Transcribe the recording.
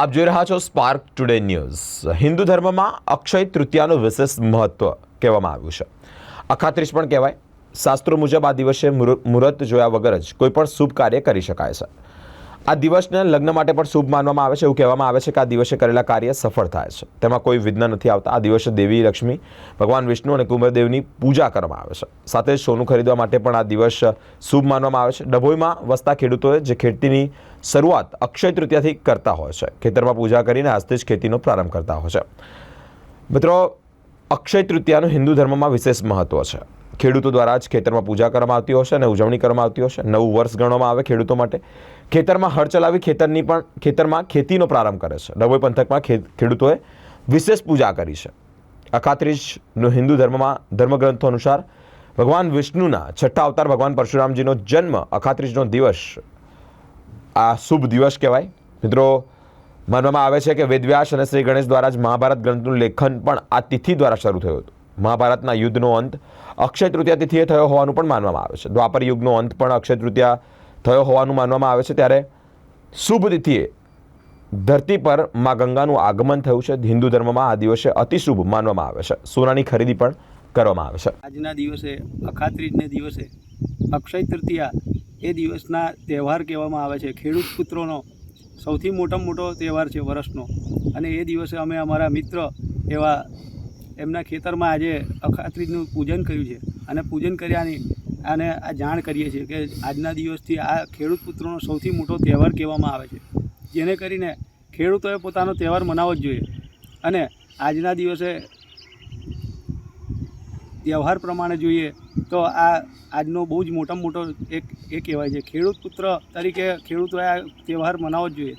આપ જોઈ રહ્યા છો સ્પાર્ક ટુડે ન્યૂઝ। હિન્દુ ધર્મમાં અક્ષય તૃતીયાનું વિશેષ મહત્વ કહેવામાં આવ્યું છે। અખાત્રીજ પણ કહેવાય। શાસ્ત્રો મુજબ આ દિવસે મુહૂર્ત જોયા વગર જ કોઈ પણ શુભ કાર્ય કરી શકાય છે। આ દિવસને લગ્ન માટે પણ શુભ માનવામાં આવે છે। એવું કહેવામાં આવે છે કે આ દિવસે કરેલા કાર્ય સફળ થાય છે, તેમાં કોઈ વિઘ્ન નથી આવતા। આ દિવસે દેવી લક્ષ્મી, ભગવાન વિષ્ણુ અને કુબેરદેવની પૂજા કરવામાં આવે છે। સાથે જ સોનું ખરીદવા માટે પણ આ દિવસ શુભ માનવામાં આવે છે। ડભોઈમાં વસતા ખેડૂતોએ જે ખેતીની શરૂઆત અક્ષય તૃતીયાથી કરતા હોય છે, ખેતરમાં પૂજા કરીને આજથી જ ખેતીનો પ્રારંભ કરતા હોય છે। મિત્રો, અક્ષય તૃતીયાનું હિન્દુ ધર્મમાં વિશેષ મહત્વ છે। ખેડૂતો દ્વારા જ ખેતરમાં પૂજા કરવામાં આવતી હોય છે અને ઉજવણી કરવામાં આવતી હોય છે। નવું વર્ષ ગણવામાં આવે ખેડૂતો માટે। ખેતરમાં હળ ચલાવી ખેતરમાં ખેતીનો પ્રારંભ કરે છે। ડભોઈ પંથકમાં ખેડૂતોએ વિશેષ પૂજા કરી છે। અખાત્રીજનો હિન્દુ ધર્મમાં ધર્મગ્રંથો અનુસાર ભગવાન વિષ્ણુના છઠ્ઠા અવતાર ભગવાન પરશુરામજીનો જન્મ અખાત્રીજનો દિવસ આ શુભ દિવસ કહેવાય। મિત્રો, માનવામાં આવે છે કે વેદવ્યાસ અને શ્રી ગણેશ દ્વારા જ મહાભારત ગ્રંથનું લેખન પણ આ તિથિ દ્વારા શરૂ થયું હતું। મહાભારતના યુદ્ધનો અંત અક્ષય તૃતીયા તિથિએ થયો હોવાનું પણ માનવામાં આવે છે। દ્વાપર યુગનો અંત પણ અક્ષય તૃતીયા થયો હોવાનું માનવામાં આવે છે। ત્યારે શુભ તિથિએ ધરતી પર મા ગંગાનું આગમન થયું છે। હિન્દુ ધર્મમાં આ દિવસે અતિ શુભ માનવામાં આવે છે। સોનાની ખરીદી પણ કરવામાં આવે છે। આજના દિવસે અખાત્રીજને દિવસે અક્ષય તૃતીયા એ દિવસના તહેવાર કહેવામાં આવે છે। ખેડૂત પુત્રોનો સૌથી મોટામાં મોટો તહેવાર છે વર્ષનો, અને એ દિવસે અમે અમારા મિત્ર એવા એમના ખેતરમાં આજે અખાત્રીજનું પૂજન કર્યું છે અને પૂજન કર્યાની અને આ જાણ કરીએ છીએ કે આજના દિવસથી આ ખેડૂત પુત્રોનો સૌથી મોટો તહેવાર કહેવામાં આવે છે, જેને કરીને ખેડૂતોએ પોતાનો તહેવાર મનાવવો જ જોઈએ। અને આજના દિવસે તહેવાર પ્રમાણે જોઈએ તો આજનો બહુ જ મોટામાં મોટો એ કહેવાય છે। ખેડૂત પુત્ર તરીકે ખેડૂતોએ આ તહેવાર મનાવવો જ જોઈએ।